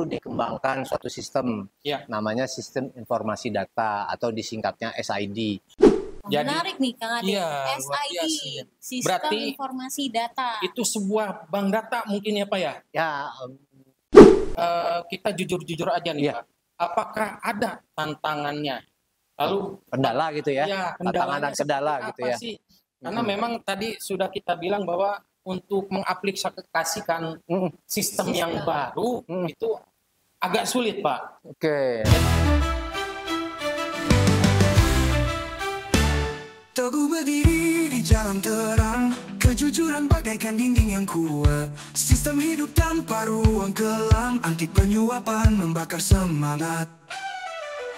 baru dikembangkan suatu sistem, namanya Sistem Informasi Data atau disingkatnya SID. Jadi, menarik nih Kang Ade, SID, Sistem berarti Informasi Data. Itu sebuah bank data mungkin ya Pak ya? Ya. Kita jujur-jujur aja nih Pak. Apakah ada tantangannya? Lalu kendala gitu ya? Tantangan dan kendala gitu ya? Sih? Karena memang tadi sudah kita bilang bahwa untuk mengaplikasikan sistem yang baru itu agak sulit Pak. Oke. Teguh berdiri di jalan terang, kejujuran bagaikan dinding yang kuat. Sistem hidup tanpa ruang kelam, anti penyuapan membakar semangat.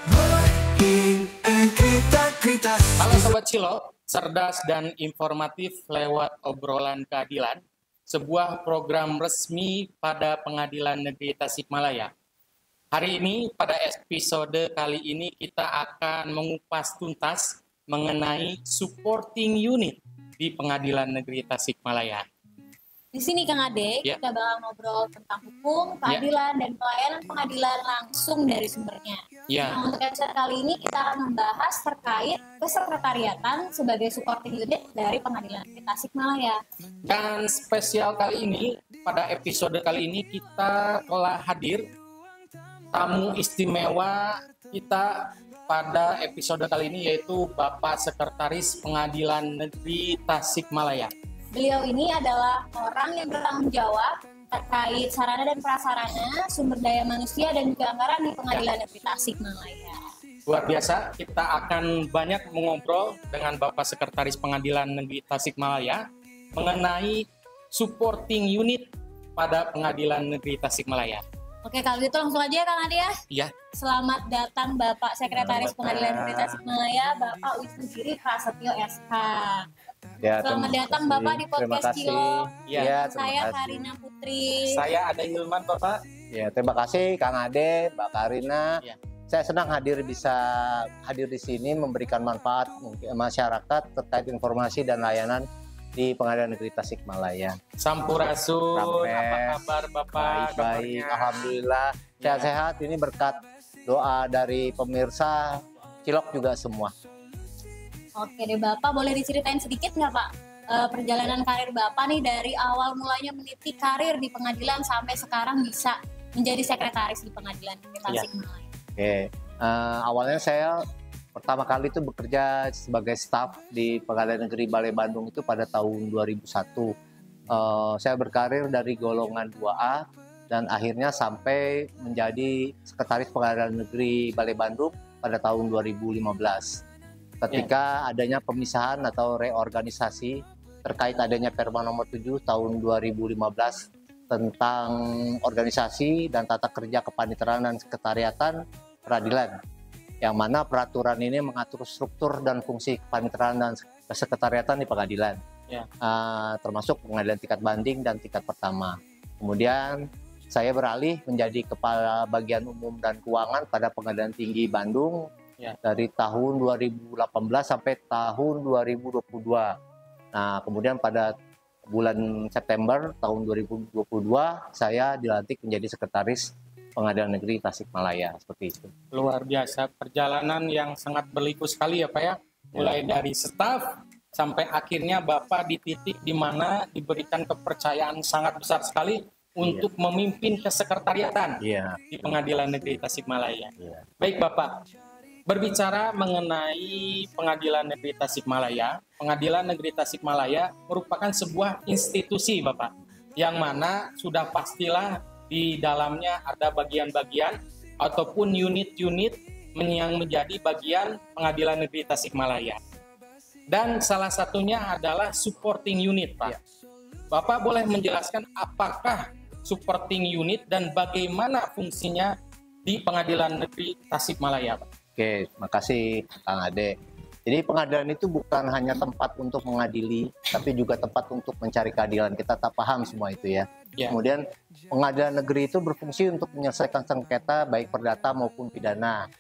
Berintegritas. Halo Sobat Cilok, cerdas dan informatif lewat obrolan keadilan, sebuah program resmi pada Pengadilan Negeri Tasikmalaya. Hari ini, pada episode kali ini kita akan mengupas tuntas mengenai supporting unit di Pengadilan Negeri Tasikmalaya. Di sini Kang Ade, kita bakal ngobrol tentang hukum, keadilan, dan pelayanan pengadilan langsung dari sumbernya. Nah, untuk episode kali ini kita akan membahas terkait kesekretariatan sebagai supporting unit dari Pengadilan Negeri Tasikmalaya. Dan spesial kali ini, pada episode kali ini kita telah hadir tamu istimewa kita pada episode kali ini, yaitu Bapak Sekretaris Pengadilan Negeri Tasikmalaya. Beliau ini adalah orang yang bertanggung jawab terkait sarana dan prasarana, sumber daya manusia, dan juga anggaran di Pengadilan Negeri Tasikmalaya. Luar biasa, kita akan banyak mengobrol dengan Bapak Sekretaris Pengadilan Negeri Tasikmalaya mengenai supporting unit pada Pengadilan Negeri Tasikmalaya. Oke, kalau gitu langsung aja ya Kang Ade ya. Iya. Selamat datang Bapak Sekretaris Pengadilan Negeri Tasikmalaya, Bapak Wisnu Giri Prasetyo SK. Ya, selamat datang Bapak di podcast Cilok. Ya, saya Karina Putri. Saya Ade Hilman Bapak. Ya, terima kasih Kang Ade, Mbak Karina. Saya senang bisa hadir di sini memberikan manfaat masyarakat terkait informasi dan layanan di Pengadilan Negeri Tasikmalaya. Sampurasun, apa kabar Bapak? Baik, alhamdulillah sehat-sehat. Ini berkat doa dari pemirsa Cilok juga semua. Oke deh Bapak, boleh diceritain sedikit nggak Pak perjalanan karir Bapak nih dari awal mulanya meniti karir di pengadilan sampai sekarang bisa menjadi sekretaris di Pengadilan Negeri Tasikmalaya? Oke, awalnya saya pertama kali itu bekerja sebagai staf di Pengadilan Negeri Balai Bandung itu pada tahun 2001. Saya berkarir dari golongan 2A dan akhirnya sampai menjadi sekretaris Pengadilan Negeri Balai Bandung pada tahun 2015. Ketika adanya pemisahan atau reorganisasi terkait adanya Perma nomor 7 tahun 2015 tentang organisasi dan tata kerja kepaniteraan dan sekretariatan peradilan, yang mana peraturan ini mengatur struktur dan fungsi kepaniteraan dan sekretariatan di pengadilan, termasuk pengadilan tingkat banding dan tingkat pertama. Kemudian saya beralih menjadi Kepala Bagian Umum dan Keuangan pada Pengadilan Tinggi Bandung dari tahun 2018 sampai tahun 2022. Nah, kemudian pada bulan September tahun 2022 saya dilantik menjadi sekretaris Pengadilan Negeri Tasikmalaya, seperti itu. Luar biasa, perjalanan yang sangat berliku sekali ya Pak ya. Mulai dari staf sampai akhirnya Bapak di titik di mana diberikan kepercayaan sangat besar sekali untuk memimpin kesekretariatan di Pengadilan Negeri Tasikmalaya. Baik Bapak, berbicara mengenai Pengadilan Negeri Tasikmalaya, Pengadilan Negeri Tasikmalaya merupakan sebuah institusi Bapak, yang mana sudah pastilah di dalamnya ada bagian-bagian ataupun unit-unit yang menjadi bagian Pengadilan Negeri Tasikmalaya. Dan salah satunya adalah supporting unit Pak. Bapak boleh menjelaskan apakah supporting unit dan bagaimana fungsinya di Pengadilan Negeri Tasikmalaya Pak? Oke, makasih Kang Ade. Jadi pengadilan itu bukan hanya tempat untuk mengadili, tapi juga tempat untuk mencari keadilan. Kita tak paham semua itu ya. Kemudian pengadilan negeri itu berfungsi untuk menyelesaikan sengketa baik perdata maupun pidana.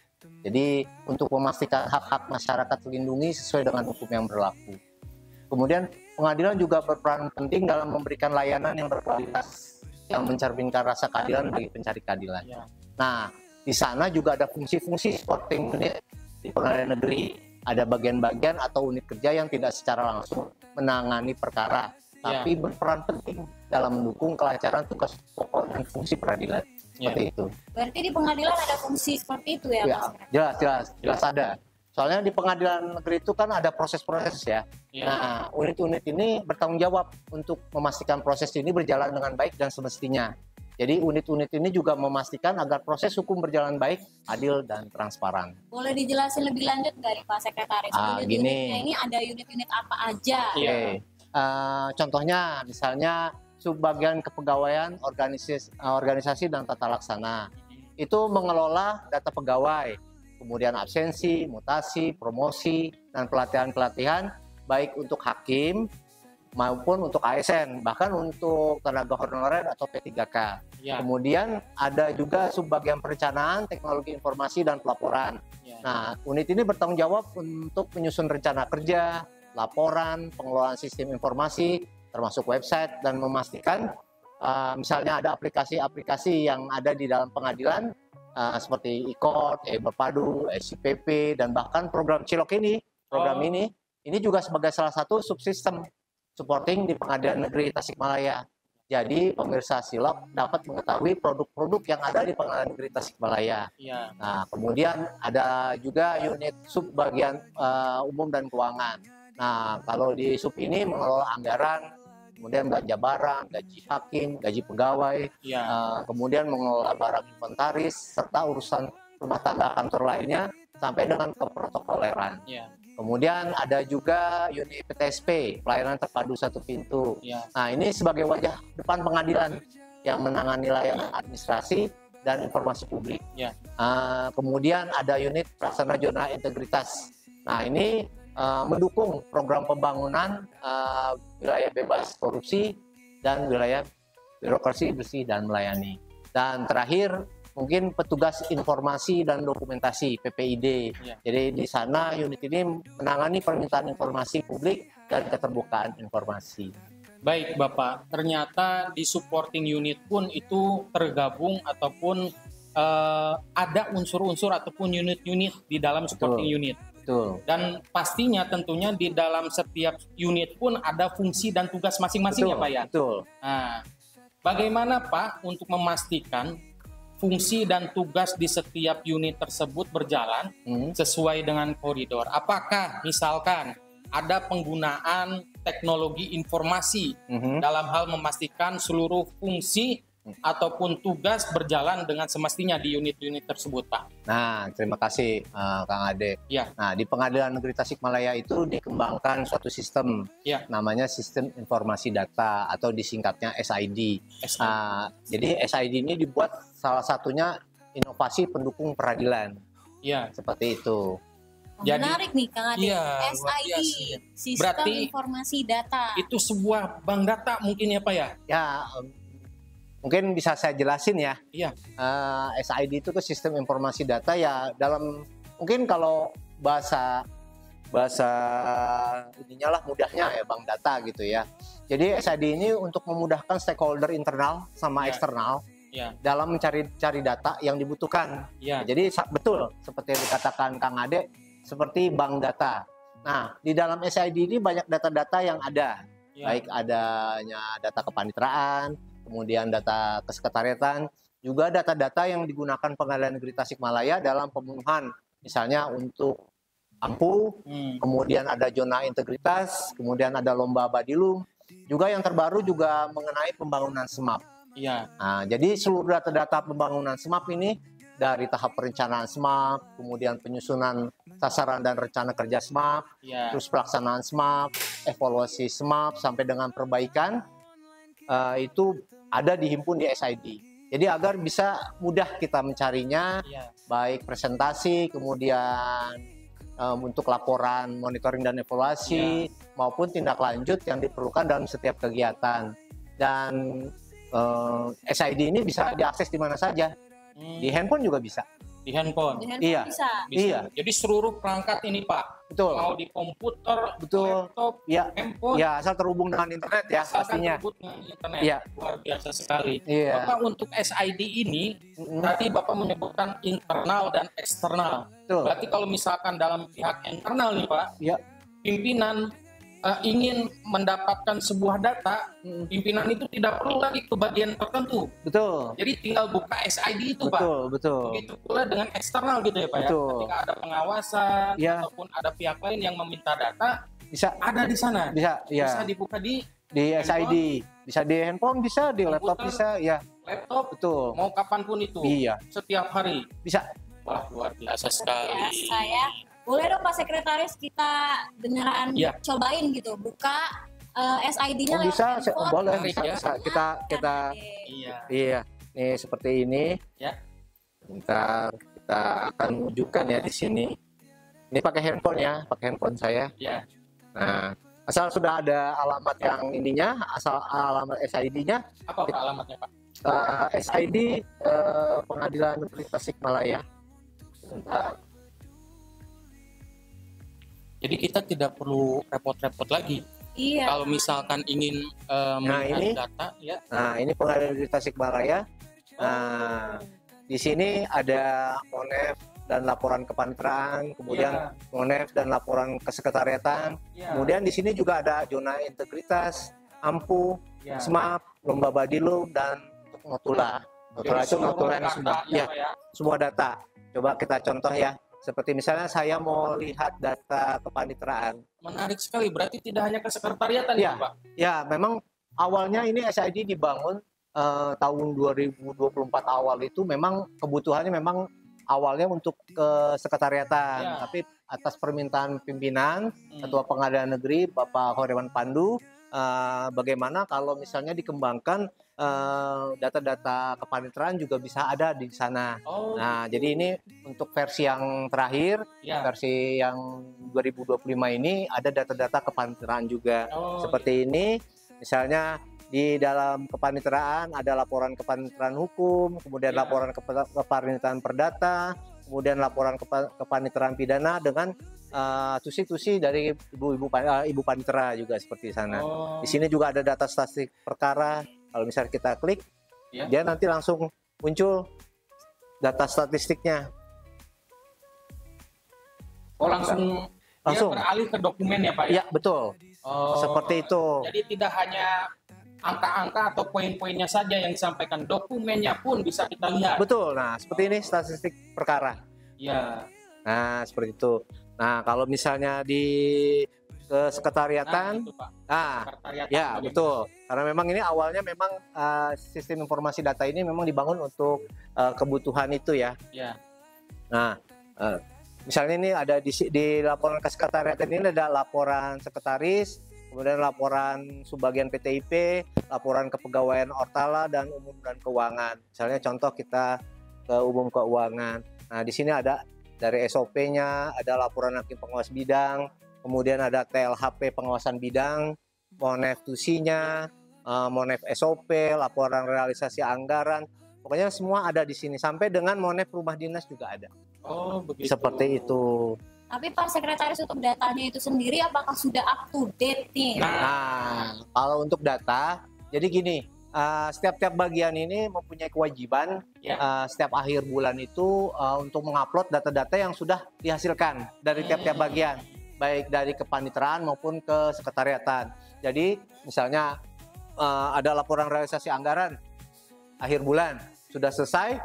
Jadi untuk memastikan hak-hak masyarakat terlindungi sesuai dengan hukum yang berlaku. Kemudian pengadilan juga berperan penting dalam memberikan layanan yang berkualitas yang mencerminkan rasa keadilan bagi pencari keadilan. Ya. Nah, di sana juga ada fungsi-fungsi supporting unit di pengadilan negeri. Ada bagian-bagian atau unit kerja yang tidak secara langsung menangani perkara, tapi berperan penting dalam mendukung kelancaran tugas pokok dan fungsi peradilan. Seperti itu. Berarti di pengadilan ada fungsi seperti itu ya, Mas? Jelas ada. Soalnya di pengadilan negeri itu kan ada proses-proses ya. Nah, unit-unit ini bertanggung jawab untuk memastikan proses ini berjalan dengan baik dan semestinya. Jadi unit-unit ini juga memastikan agar proses hukum berjalan baik, adil, dan transparan. Boleh dijelasin lebih lanjut nggak nih Pak Sekretaris? Unit-unitnya ini ada unit-unit apa aja? Contohnya misalnya subbagian kepegawaian organisasi dan tata laksana. Itu mengelola data pegawai, kemudian absensi, mutasi, promosi, dan pelatihan-pelatihan baik untuk hakim maupun untuk ASN, bahkan untuk tenaga honorer atau P3K. Kemudian ada juga subbagian perencanaan, teknologi informasi, dan pelaporan. Nah, unit ini bertanggung jawab untuk menyusun rencana kerja, laporan, pengelolaan sistem informasi, termasuk website, dan memastikan misalnya ada aplikasi-aplikasi yang ada di dalam pengadilan seperti e-court, e-berpadu, SIPP, dan bahkan program Cilok ini, ini juga sebagai salah satu subsistem supporting di Pengadilan Negeri Tasikmalaya. Jadi pemirsa Silok dapat mengetahui produk-produk yang ada di Pengadilan Negeri Tasikmalaya. Nah, kemudian ada juga unit sub bagian umum dan keuangan. Nah, kalau di sub ini mengelola anggaran, kemudian belanja barang, gaji hakim, gaji pegawai, kemudian mengelola barang inventaris, serta urusan rumah tangga kantor lainnya, sampai dengan keprotokoleran. Kemudian ada juga unit PTSP, pelayanan terpadu satu pintu. Nah, ini sebagai wajah depan pengadilan yang menangani layanan administrasi dan informasi publik. Kemudian ada unit pelaksana zona integritas. Nah, ini mendukung program pembangunan wilayah bebas korupsi dan wilayah birokrasi bersih dan melayani. Dan terakhir mungkin petugas informasi dan dokumentasi (PPID). Jadi di sana unit ini menangani permintaan informasi publik dan keterbukaan informasi. Baik Bapak, ternyata di supporting unit pun itu tergabung ataupun ada unsur-unsur ataupun unit-unit di dalam supporting unit. Dan pastinya tentunya di dalam setiap unit pun ada fungsi dan tugas masing-masing ya Pak ya? Nah, bagaimana Pak untuk memastikan fungsi dan tugas di setiap unit tersebut berjalan sesuai dengan koridor? Apakah misalkan ada penggunaan teknologi informasi dalam hal memastikan seluruh fungsi ataupun tugas berjalan dengan semestinya di unit-unit tersebut, Pak? Nah, terima kasih Kang Ade. Nah, di Pengadilan Negeri Tasikmalaya itu dikembangkan suatu sistem, namanya Sistem Informasi Data atau disingkatnya SID. Jadi SID ini dibuat salah satunya inovasi pendukung peradilan. Seperti itu. Menarik nih Kang Ade. SID, Sistem Informasi Data. Itu sebuah bank data mungkin ya Pak ya? Mungkin bisa saya jelasin ya. SID itu ke sistem informasi data ya, dalam mungkin kalau bahasa ininya lah mudahnya ya bank data gitu ya. Jadi SID ini untuk memudahkan stakeholder internal sama eksternal dalam mencari data yang dibutuhkan. Jadi betul seperti yang dikatakan Kang Ade, seperti bank data. Nah, di dalam SID ini banyak data-data yang ada. Baik adanya data kepaniteraan, kemudian data kesekretariatan, juga data-data yang digunakan Pengadilan Negeri Tasikmalaya dalam pemenuhan, misalnya untuk AMPU, kemudian ada zona integritas, kemudian ada lomba badilum, juga yang terbaru juga mengenai pembangunan SMAP. Nah, jadi seluruh data-data pembangunan SMAP ini dari tahap perencanaan SMAP, kemudian penyusunan sasaran dan rencana kerja SMAP, terus pelaksanaan SMAP, evaluasi SMAP, sampai dengan perbaikan, itu ada dihimpun di SID. Jadi agar bisa mudah kita mencarinya, baik presentasi, kemudian untuk laporan, monitoring dan evaluasi, maupun tindak lanjut yang diperlukan dalam setiap kegiatan. Dan SID ini bisa diakses di mana saja, di handphone juga bisa. Di handphone. Di handphone Iya. bisa. Iya. Jadi seluruh perangkat ini Pak, Betul. mau di komputer, Betul. laptop, Ya. handphone, Ya, asal terhubung dengan internet ya asalkan pastinya. terhubung dengan internet. Iya. Luar biasa sekali. Iya. Bapak untuk SID ini, tadi Bapak menyebutkan internal dan eksternal. Betul. Berarti kalau misalkan dalam pihak internal nih Pak, Iya. pimpinan ingin mendapatkan sebuah data, pimpinan itu tidak perlu lagi ke bagian tertentu. Betul. Jadi tinggal buka SID itu Pak. Betul, betul. Begitu pula dengan eksternal gitu ya Pak Betul. ya. Ketika ada pengawasan Ya. ataupun ada pihak lain yang meminta data, Bisa, ada di sana. bisa, ya. Bisa dibuka di Di SID, bisa di handphone, bisa di laptop, Komputer. bisa, ya. laptop, Betul. mau kapanpun itu. Iya, Setiap hari. bisa. Wah, luar biasa sekali. Biasa ya. Boleh dong Pak Sekretaris kita beneran Iya. cobain gitu, buka SID-nya Oh, lewat bisa, handphone. boleh, Menarik bisa, ya. bisa. Kita, Iya. iya. Nih seperti ini. Ya. Bentar, kita akan tunjukkan ya di sini. Ini pakai handphone ya, pakai handphone saya. Ya. Nah, asal sudah ada alamat yang ininya, asal alamat SID-nya, Apa Pak alamatnya Pak? SID Pengadilan Negeri Tasikmalaya. Sebentar. Jadi kita tidak perlu repot-repot lagi. Iya. Kalau misalkan ingin melihat ini. data, ya. Nah, ini Pengadilan Negeri Tasikmalaya. Nah, di sini ada monef dan laporan kepaniteraan, kemudian monef dan laporan kesekretariatan. Ya. Kemudian di sini juga ada zona integritas, ampu, Ya. SMAP, lomba badilum, dan notula. Notula Jadi itu seluruh notula yang data, sudah, ya, Pak, ya. semua data. Coba kita contoh ya. Seperti misalnya saya mau lihat data kepaniteraan. Menarik sekali. Berarti tidak hanya kesekretariatan Ya. ya Pak? Ya, memang awalnya ini SID dibangun tahun 2024 awal itu memang kebutuhannya memang awalnya untuk kesekretariatan, Ya. tapi atas permintaan pimpinan Ketua Pengadilan Negeri Bapak Horewan Pandu, bagaimana kalau misalnya dikembangkan data-data kepaniteraan juga bisa ada di sana. Oh, Nah, jadi ini untuk versi yang terakhir, ya. versi yang 2025 ini ada data-data kepaniteraan juga. Oh, Seperti ini, misalnya di dalam kepaniteraan ada laporan kepaniteraan hukum, kemudian Ya. laporan kepaniteraan perdata, kemudian laporan kepaniteraan pidana dengan tusi-tusi dari ibu panitera juga seperti di sana. Oh, Di sini juga ada data statistik perkara. Kalau misalnya kita klik, Ya. dia nanti langsung muncul data statistiknya. oh, langsung Langsung. dia beralih ke dokumen ya Pak? Ya? Ya, betul. Oh, Seperti itu. Jadi tidak hanya angka-angka atau poin-poinnya saja yang disampaikan, dokumennya pun bisa kita lihat. Betul. Nah, seperti ini statistik perkara. Ya. Nah, seperti itu. Nah, kalau misalnya di kesekretariatan, Nah, itu, Pak. nah, Sekretariat ya bagaimana? betul. Karena memang ini awalnya memang sistem informasi data ini memang dibangun untuk kebutuhan itu ya. Ya. Nah, misalnya ini ada di laporan kesekretariatan ini ada laporan sekretaris, kemudian laporan subbagian PTIP, laporan kepegawaian Ortala dan umum dan keuangan. Misalnya contoh kita ke umum keuangan. Nah, di sini ada dari SOP-nya, ada laporan hakim pengawas bidang, kemudian ada TLHP pengawasan bidang, monef tusinya, monef SOP, laporan realisasi anggaran. Pokoknya semua ada di sini sampai dengan monef rumah dinas juga ada. Oh, begitu. Seperti itu. Tapi Pak Sekretaris untuk datanya itu sendiri apakah sudah up to date nih? Nah, kalau untuk data, jadi gini, setiap bagian ini mempunyai kewajiban setiap akhir bulan itu untuk mengupload data-data yang sudah dihasilkan dari tiap-tiap bagian, baik dari kepaniteraan maupun ke sekretariatan. Jadi misalnya ada laporan realisasi anggaran akhir bulan sudah selesai,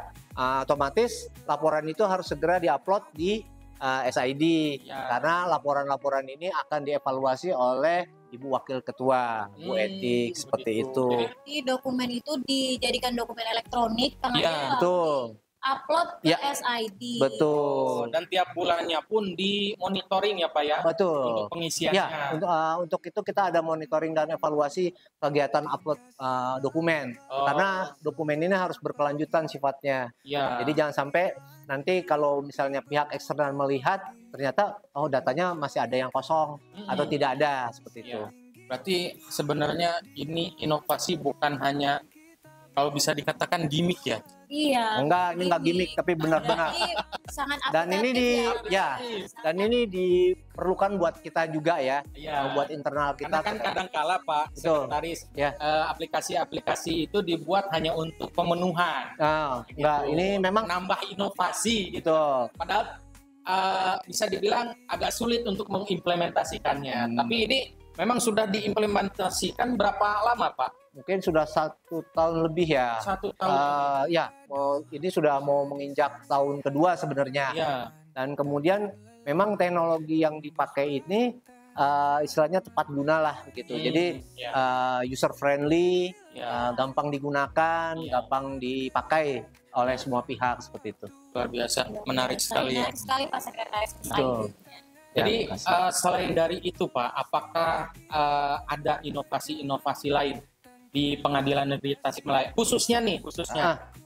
otomatis laporan itu harus segera diupload di SID karena laporan-laporan ini akan dievaluasi oleh Ibu Wakil Ketua, Bu Etik, seperti itu. Jadi dokumen itu dijadikan dokumen elektronik karena dia Betul. upload ke SID. Betul. Dan tiap bulannya pun dimonitoring ya Pak ya. Betul. Untuk pengisiannya. Ya, untuk itu kita ada monitoring dan evaluasi kegiatan upload dokumen. Karena dokumen ini harus berkelanjutan sifatnya. Ya. Jadi jangan sampai nanti kalau misalnya pihak eksternal melihat ternyata datanya masih ada yang kosong atau tidak ada seperti itu. Berarti sebenarnya ini inovasi bukan hanya kalau bisa dikatakan gimmick ya. Iya. Enggak, ini enggak gimmick tapi benar-benar. Sangat Dan ini dan ini diperlukan buat kita juga ya. Buat internal kita. Karena kan kadang-kala Pak Sekretaris, aplikasi-aplikasi itu dibuat hanya untuk pemenuhan. Enggak, ini memang nambah inovasi gitu. Padahal bisa dibilang agak sulit untuk mengimplementasikannya. Tapi ini memang sudah diimplementasikan berapa lama Pak? Mungkin sudah 1 tahun lebih ya. 1 tahun. Ini sudah mau menginjak tahun kedua sebenarnya. Dan kemudian memang teknologi yang dipakai ini istilahnya tepat guna lah gitu. Jadi user friendly, gampang digunakan, gampang dipakai oleh semua pihak seperti itu. Luar biasa, menarik sekali ya. Menarik sekali Pak Sekretaris. Jadi selain dari itu Pak, apakah ada inovasi-inovasi lain di Pengadilan Negeri Tasikmalaya, khususnya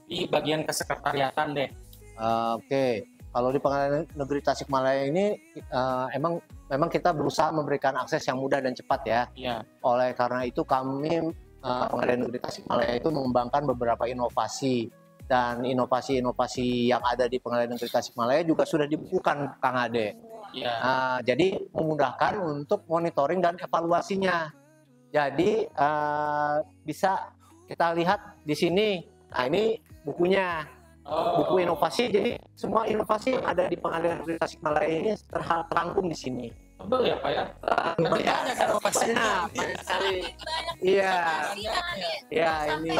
di bagian kesekretariatan deh? Oke. Kalau di Pengadilan Negeri Tasikmalaya ini memang kita berusaha memberikan akses yang mudah dan cepat ya. Oleh karena itu kami Pengadilan Negeri Tasikmalaya itu mengembangkan beberapa inovasi, dan inovasi-inovasi yang ada di Pengadilan Negeri Tasikmalaya juga sudah dibukukan Kang Ade. Jadi memudahkan untuk monitoring dan evaluasinya. Jadi bisa kita lihat di sini. Nah, ini bukunya. Buku inovasi. Jadi semua inovasi yang ada di Pengadilan Negeri Tasikmalaya ini terangkum di sini. Betul ya Pak ya? Banyak inovasinya. Banyak sekali. Iya. Ini.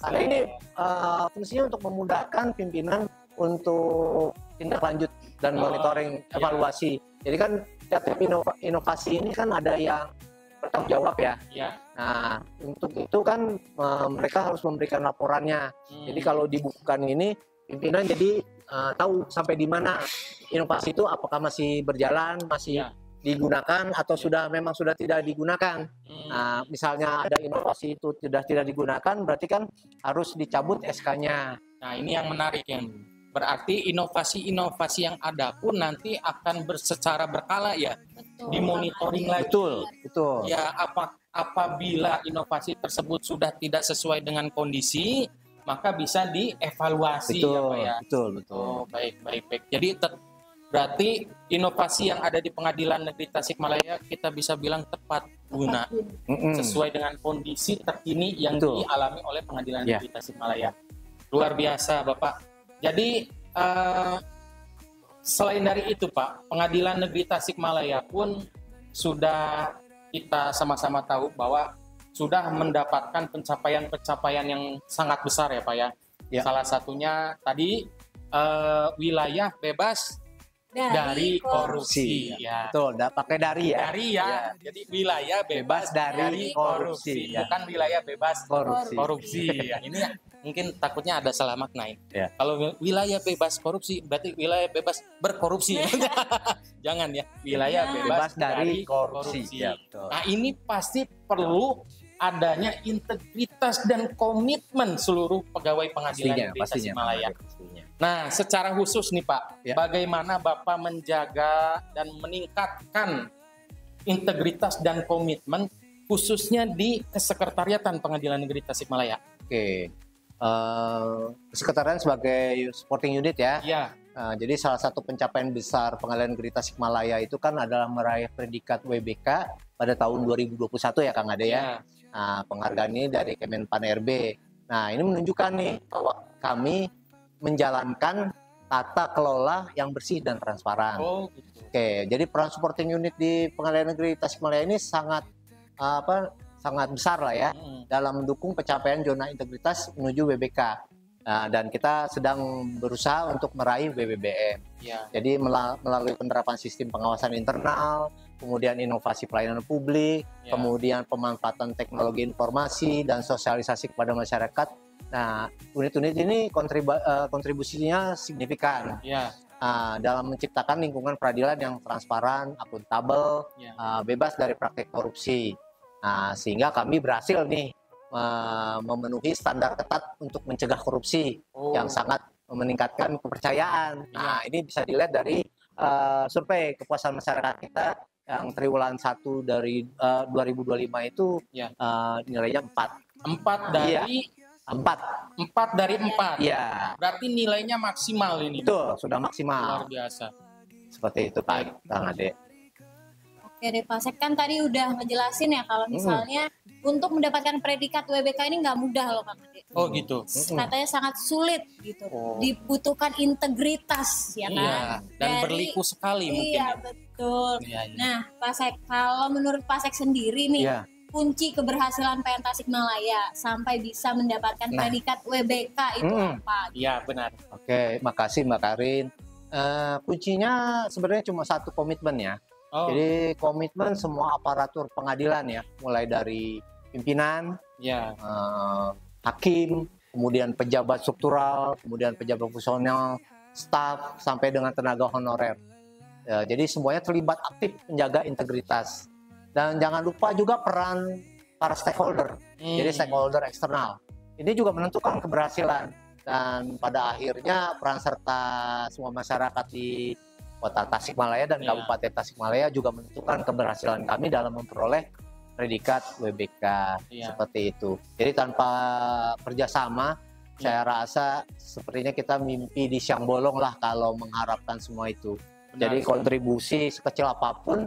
Karena ini fungsinya untuk memudahkan pimpinan untuk tindak lanjut dan monitoring evaluasi. Jadi kan setiap inovasi ini kan ada yang bertanggung jawab ya. Nah, untuk itu kan mereka harus memberikan laporannya. Jadi kalau dibukukan ini, pimpinan jadi tahu sampai di mana inovasi itu, apakah masih berjalan, masih digunakan atau memang sudah tidak digunakan. Nah, misalnya ada inovasi itu sudah tidak digunakan, berarti kan harus dicabut SK-nya. Nah, ini yang menarik ya. Berarti inovasi-inovasi yang ada pun nanti akan secara berkala ya, dimonitoring lagi. Betul. Ya, apabila inovasi tersebut sudah tidak sesuai dengan kondisi, maka bisa dievaluasi ya Pak ya. Betul. Oh, baik. Jadi berarti inovasi yang ada di Pengadilan Negeri Tasikmalaya kita bisa bilang tepat guna, sesuai dengan kondisi terkini yang dialami oleh Pengadilan Negeri Tasikmalaya. Luar biasa Bapak. Jadi selain dari itu Pak, Pengadilan Negeri Tasikmalaya pun sudah kita sama-sama tahu bahwa sudah mendapatkan pencapaian-pencapaian yang sangat besar ya Pak ya. Salah satunya tadi wilayah bebas dari korupsi. Betul, pakai dari ya. Jadi wilayah bebas dari korupsi. Bukan wilayah bebas korupsi. Ini mungkin takutnya ada salah makna. Kalau wilayah bebas korupsi berarti wilayah bebas berkorupsi. Jangan ya, wilayah bebas dari korupsi. Nah, ini pasti perlu adanya integritas dan komitmen seluruh pegawai Pengadilan Negeri Tasikmalaya. Nah, secara khusus nih Pak, bagaimana Bapak menjaga dan meningkatkan integritas dan komitmen khususnya di Kesekretariatan Pengadilan Negeri Tasikmalaya? Oke. Kesekretariatan sebagai supporting unit ya. Jadi salah satu pencapaian besar Pengadilan Negeri Tasikmalaya itu kan adalah meraih predikat WBK pada tahun 2021 ya Kang Ade ya. Nah, penghargaan ini dari Kemenpan RB. Nah, ini menunjukkan nih bahwa kami menjalankan tata kelola yang bersih dan transparan. Oke, jadi peran supporting unit di Pengadilan Negeri Tasikmalaya ini sangat besar lah ya dalam mendukung pencapaian zona integritas menuju WBK. Dan kita sedang berusaha untuk meraih WBBM. Jadi melalui penerapan sistem pengawasan internal, kemudian inovasi pelayanan publik, kemudian pemanfaatan teknologi informasi dan sosialisasi kepada masyarakat. Nah, unit-unit ini kontribusinya signifikan dalam menciptakan lingkungan peradilan yang transparan, akuntabel, bebas dari praktik korupsi. Nah, sehingga kami berhasil nih memenuhi standar ketat untuk mencegah korupsi yang sangat meningkatkan kepercayaan. Nah, ini bisa dilihat dari survei kepuasan masyarakat kita yang triwulan 1 dari 2025 itu nilainya 4. 4 dari 4 dari 4. Iya. Berarti nilainya maksimal ini. Betul, sudah maksimal. Luar biasa. Seperti itu Pak Kang Ade. Oke deh Pak Sek, kan tadi udah ngejelasin ya kalau misalnya untuk mendapatkan predikat WBK ini nggak mudah loh Kang Ade. Oh gitu. Katanya sangat sulit gitu. Dibutuhkan integritas ya kan. Iya, dan berliku sekali mungkin. Iya betul. Iya. Nah Pak Sek, kalau menurut Pak Sek sendiri nih, Iya. kunci keberhasilan PN Tasikmalaya sampai bisa mendapatkan predikat WBK itu apa? Iya benar. Oke, makasih Mbak Karin. Kuncinya sebenarnya cuma satu, komitmen ya. Jadi komitmen semua aparatur pengadilan ya, mulai dari pimpinan, hakim, kemudian pejabat struktural, kemudian pejabat fungsional, staf, sampai dengan tenaga honorer. Jadi semuanya terlibat aktif menjaga integritas. Dan jangan lupa juga peran para stakeholder, jadi stakeholder eksternal. Ini juga menentukan keberhasilan. Dan pada akhirnya peran serta semua masyarakat di Kota Tasikmalaya dan Kabupaten Tasikmalaya juga menentukan keberhasilan kami dalam memperoleh predikat WBK seperti itu. Jadi tanpa kerjasama, saya rasa sepertinya kita mimpi di siang bolong lah kalau mengharapkan semua itu. Jadi kontribusi sekecil apapun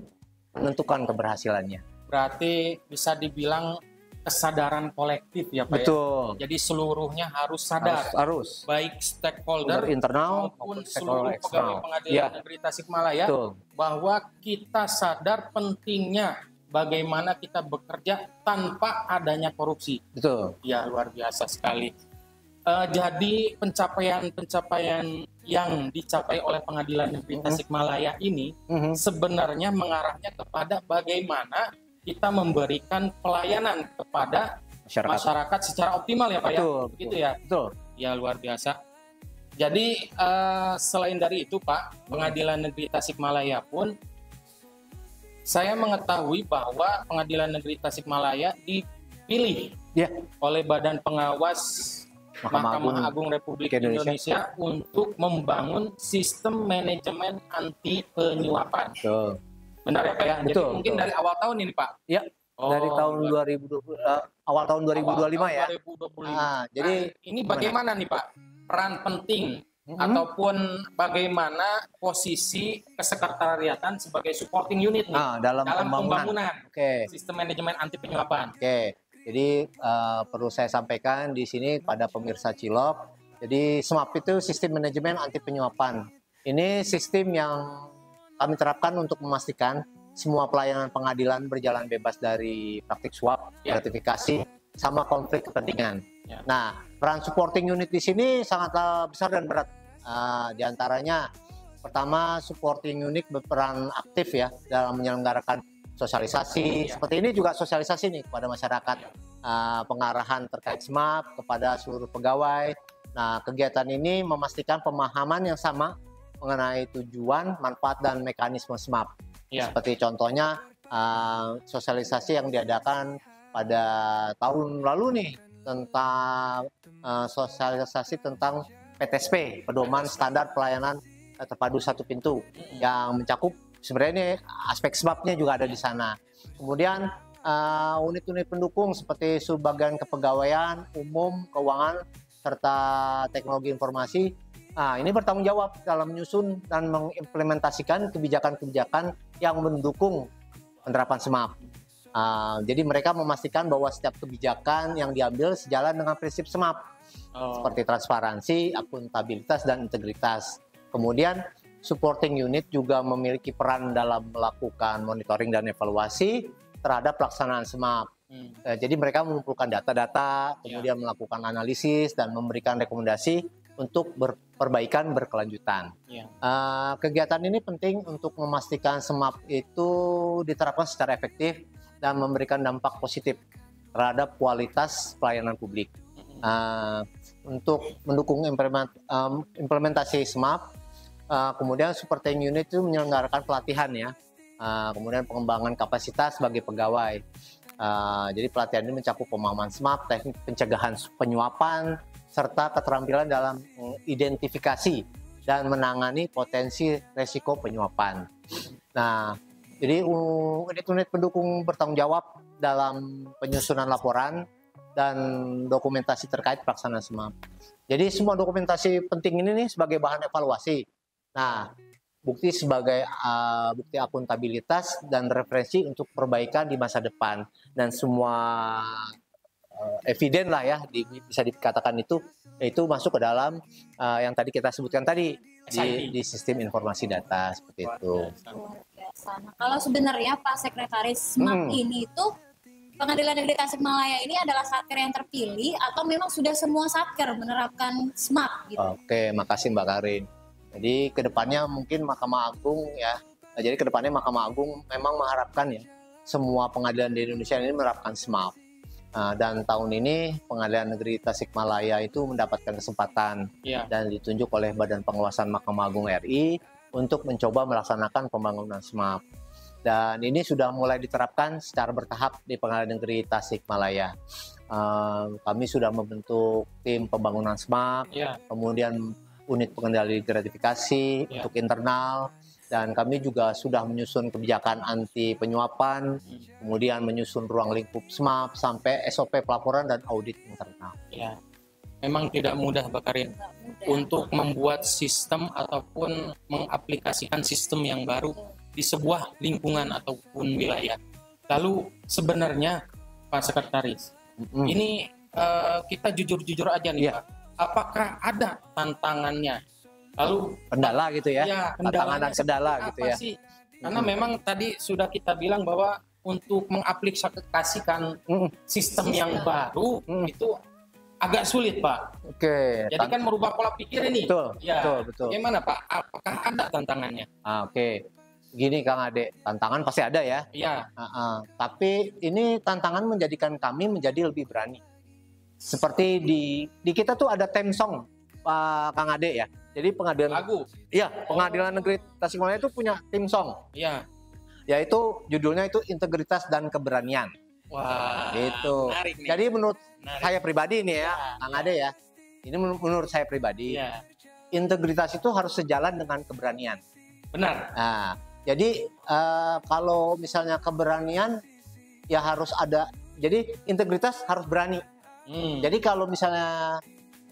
menentukan keberhasilannya. Berarti bisa dibilang kesadaran kolektif ya Pak. Betul. Ya? Jadi seluruhnya harus sadar. Harus. Baik stakeholder internal maupun seluruh pegawai pengadilan negeri Tasikmalaya bahwa kita sadar pentingnya bagaimana kita bekerja tanpa adanya korupsi. Betul. Ya luar biasa sekali. Jadi pencapaian yang dicapai oleh Pengadilan Negeri Tasikmalaya ini sebenarnya mengarahnya kepada bagaimana kita memberikan pelayanan kepada masyarakat secara optimal ya Pak. Betul, ya, begitu ya. Betul. Ya luar biasa. Jadi selain dari itu Pak, Pengadilan Negeri Tasikmalaya pun saya mengetahui bahwa Pengadilan Negeri Tasikmalaya dipilih oleh Badan Pengawas Mahkamah Agung Republik Indonesia untuk membangun sistem manajemen anti penyuapan. Betul. Benar ya Pak ya? Jadi mungkin dari awal tahun ini Pak? Ya, dari tahun 2020, awal tahun 2025 ya. 2025. Jadi ini bagaimana nih Pak peran penting ataupun bagaimana posisi kesekretariatan sebagai supporting unit nih dalam pembangunan sistem manajemen anti penyuapan. Jadi perlu saya sampaikan di sini pada pemirsa Cilok. Jadi SMAP itu sistem manajemen anti penyuapan. Ini sistem yang kami terapkan untuk memastikan semua pelayanan pengadilan berjalan bebas dari praktik suap, gratifikasi, sama konflik kepentingan. Nah, peran supporting unit di sini sangat besar dan berat. Di antaranya, pertama supporting unit berperan aktif ya dalam menyelenggarakan sosialisasi. Seperti ini juga sosialisasi nih kepada masyarakat, pengarahan terkait SMAP kepada seluruh pegawai. Nah, kegiatan ini memastikan pemahaman yang sama mengenai tujuan, manfaat, dan mekanisme SMAP. Seperti contohnya sosialisasi yang diadakan pada tahun lalu nih tentang sosialisasi tentang PTSP, Pedoman Standar Pelayanan Terpadu Satu Pintu, yang mencakup sebenarnya ini aspek SMAP-nya juga ada di sana. Kemudian unit-unit pendukung seperti subbagian kepegawaian, umum, keuangan, serta teknologi informasi. Ini bertanggung jawab dalam menyusun dan mengimplementasikan kebijakan-kebijakan yang mendukung penerapan SMAP. Jadi mereka memastikan bahwa setiap kebijakan yang diambil sejalan dengan prinsip SMAP, seperti transparansi, akuntabilitas, dan integritas. Kemudian supporting unit juga memiliki peran dalam melakukan monitoring dan evaluasi terhadap pelaksanaan SMAP. Jadi mereka mengumpulkan data-data, kemudian melakukan analisis dan memberikan rekomendasi untuk perbaikan berkelanjutan. Kegiatan ini penting untuk memastikan SMAP itu diterapkan secara efektif dan memberikan dampak positif terhadap kualitas pelayanan publik. Untuk mendukung implementasi SMAP, kemudian supporting unit itu menyelenggarakan pelatihan ya, kemudian pengembangan kapasitas bagi pegawai. Jadi pelatihan ini mencakup pemahaman SMAP, teknik pencegahan penyuapan, serta keterampilan dalam identifikasi dan menangani potensi resiko penyuapan. Nah, jadi unit-unit pendukung bertanggung jawab dalam penyusunan laporan dan dokumentasi terkait pelaksanaan SMAP. Jadi semua dokumentasi penting ini nih sebagai bahan evaluasi. Nah, bukti sebagai bukti akuntabilitas dan referensi untuk perbaikan di masa depan, dan semua eviden lah ya, bisa dikatakan itu masuk ke dalam yang tadi kita sebutkan tadi di sistem informasi data seperti itu. Luar biasa. Nah, kalau sebenarnya Pak Sekretaris SMAP ini itu Pengadilan Negeri Tasikmalaya ini adalah satker yang terpilih atau memang sudah semua satker menerapkan SMAP gitu? Oke, makasih Mbak Karin. Jadi kedepannya mungkin Mahkamah Agung ya. Jadi kedepannya Mahkamah Agung memang mengharapkan ya semua pengadilan di Indonesia ini menerapkan SMAP. Dan tahun ini Pengadilan Negeri Tasikmalaya itu mendapatkan kesempatan dan ditunjuk oleh Badan Pengawasan Mahkamah Agung RI untuk mencoba melaksanakan pembangunan SMAP. Dan ini sudah mulai diterapkan secara bertahap di Pengadilan Negeri Tasikmalaya. Kami sudah membentuk tim pembangunan SMAP, kemudian unit pengendali gratifikasi untuk internal, dan kami juga sudah menyusun kebijakan anti penyuapan, kemudian menyusun ruang lingkup SMAP sampai SOP pelaporan dan audit internal. Ya, memang tidak mudah Pak Karin untuk membuat sistem ataupun mengaplikasikan sistem yang baru di sebuah lingkungan ataupun wilayah. Lalu sebenarnya Pak Sekretaris, ini kita jujur-jujur aja nih Pak, apakah ada tantangannya? Lalu kendala gitu ya, tantangan dan kendala gitu ya. Sih? Karena memang tadi sudah kita bilang bahwa untuk mengaplikasikan sistem yang baru itu agak sulit Pak. Oke. Jadi kan merubah pola pikir ini. Betul, betul. Bagaimana Pak? Apakah ada tantangannya? Oke. Gini Kang Ade, tantangan pasti ada ya. Iya. Tapi ini tantangan menjadikan kami menjadi lebih berani. Seperti di kita tuh ada theme song, Pak Kang Ade ya. Jadi pengadilan lagu. Iya, Pengadilan Negeri Tasikmalaya itu punya theme song. Iya. Yaitu judulnya itu Integritas dan Keberanian. Wah. Gitu. Jadi menurut saya pribadi nih ya, Kang Ade ya. Ini menurut saya pribadi. Iya. Integritas itu harus sejalan dengan keberanian. Benar. Nah, jadi kalau misalnya keberanian ya harus ada. Jadi integritas harus berani. Jadi kalau misalnya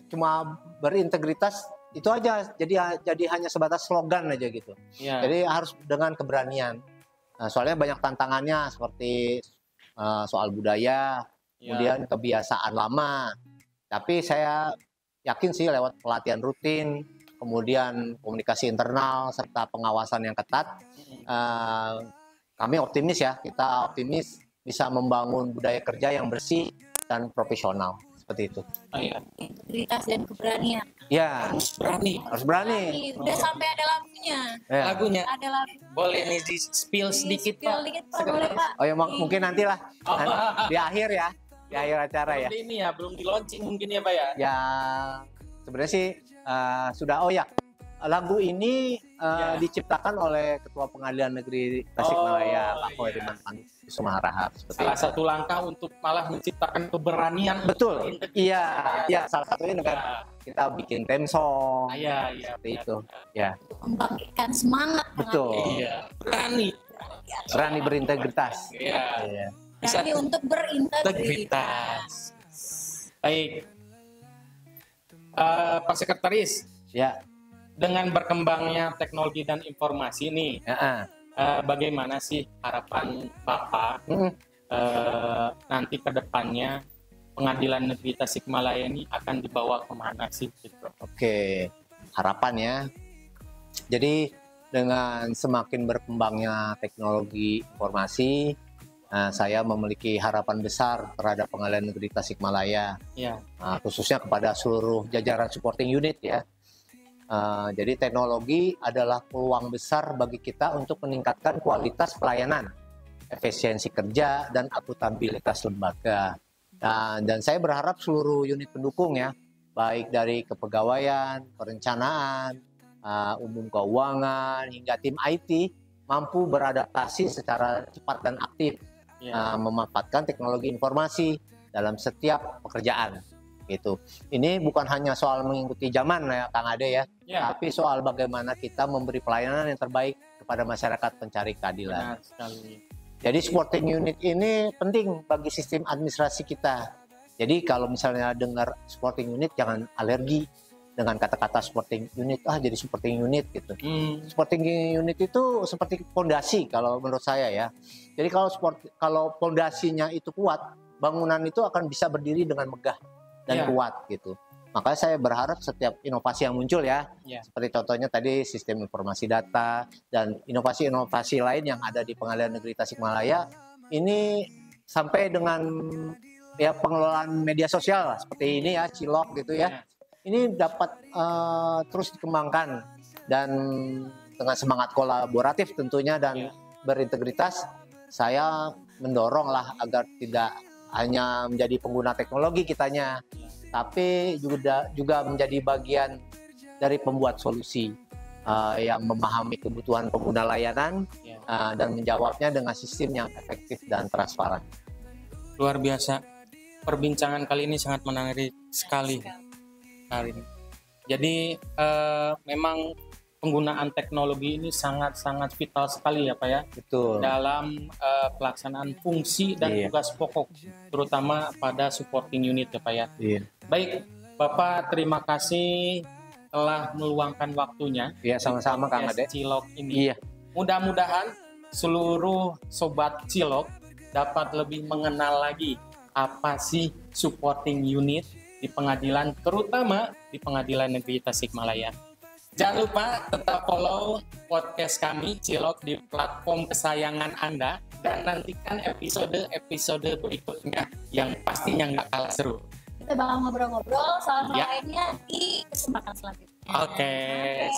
cuma berintegritas itu aja, jadi hanya sebatas slogan aja gitu. Jadi harus dengan keberanian. Soalnya banyak tantangannya seperti soal budaya, kemudian kebiasaan lama. Tapi saya yakin sih lewat pelatihan rutin, kemudian komunikasi internal serta pengawasan yang ketat, kami optimis ya, kita optimis bisa membangun budaya kerja yang bersih dan profesional seperti itu. Integritas dan keberanian. Ya, harus berani. Harus berani. Udah sampai ada lagunya. Lagunya. Ada lagu. Boleh nih di spill sedikit Pak. Boleh Pak. Oh ya, mungkin nantilah di akhir ya, di akhir acara ya. Ini ya belum di launching mungkin ya Pak ya. Ya, sebenarnya sih sudah. Oh ya, lagu ini diciptakan oleh Ketua Pengadilan Negeri Tasikmalaya, Pak Khoiriman Kusuma Harahap. Salah satu langkah untuk malah menciptakan keberanian. Betul. Iya, salah satunya dengan kita bikin theme song. Seperti itu. Ya. Membangkitkan semangat. Betul. Iya. Berani berintegritas. Iya. Berani untuk berintegritas. Baik. Pak Sekretaris. Ya. Dengan berkembangnya teknologi dan informasi nih, bagaimana sih harapan Bapak nanti ke depannya Pengadilan Negeri Tasikmalaya ini akan dibawa kemana sih? Gitu? Oke, harapannya. Jadi dengan semakin berkembangnya teknologi informasi, saya memiliki harapan besar terhadap Pengadilan Negeri Tasikmalaya, khususnya kepada seluruh jajaran supporting unit ya. Jadi teknologi adalah peluang besar bagi kita untuk meningkatkan kualitas pelayanan, efisiensi kerja, dan akuntabilitas lembaga. Dan saya berharap seluruh unit pendukung ya, baik dari kepegawaian, perencanaan, umum keuangan, hingga tim IT, mampu beradaptasi secara cepat dan aktif, memanfaatkan teknologi informasi dalam setiap pekerjaan. Gitu. Ini bukan hanya soal mengikuti zaman ya Kang Ade ya, tapi soal bagaimana kita memberi pelayanan yang terbaik kepada masyarakat pencari keadilan. Benar sekali. Jadi supporting unit ini penting bagi sistem administrasi kita. Jadi kalau misalnya dengar supporting unit jangan alergi dengan kata-kata supporting unit, jadi supporting unit gitu. Supporting unit itu seperti fondasi kalau menurut saya ya. Jadi kalau fondasinya itu kuat, bangunan itu akan bisa berdiri dengan megah dan kuat gitu. Makanya saya berharap setiap inovasi yang muncul ya, seperti contohnya tadi sistem informasi data dan inovasi-inovasi lain yang ada di Pengadilan Negeri Tasikmalaya ini sampai dengan ya pengelolaan media sosial lah, seperti ini ya, Cilok gitu ya. Ini dapat terus dikembangkan dan dengan semangat kolaboratif tentunya dan berintegritas. Saya mendorong lah agar tidak hanya menjadi pengguna teknologi kitanya, tapi juga menjadi bagian dari pembuat solusi yang memahami kebutuhan pengguna layanan dan menjawabnya dengan sistem yang efektif dan transparan. Luar biasa. Perbincangan kali ini sangat menarik sekali. Jadi memang penggunaan teknologi ini sangat-sangat vital sekali ya Pak ya. Betul. Dalam pelaksanaan fungsi dan tugas pokok, terutama pada supporting unit ya Pak ya. Baik, Bapak terima kasih telah meluangkan waktunya. Iya, sama-sama Kang Ade. Cilok ini. Mudah-mudahan seluruh sobat Cilok dapat lebih mengenal lagi apa sih supporting unit di pengadilan, terutama di Pengadilan Negeri Tasikmalaya. Jangan lupa tetap follow podcast kami Cilok di platform kesayangan Anda dan nantikan episode berikutnya yang pastinya nggak kalah seru. Kita bakal ngobrol-ngobrol soal lainnya di kesempatan selanjutnya. Oke,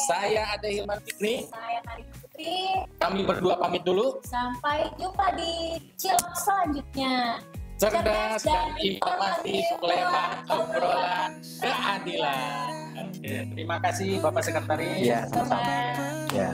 saya Ade Hilman Fikri. Saya Karina Putri. Kami berdua pamit dulu. Sampai jumpa di Cilok selanjutnya. Cerdas dan informatif lewat obrolan keadilan. Terima kasih Bapak Sekretaris. Ya, sama-sama. Ya.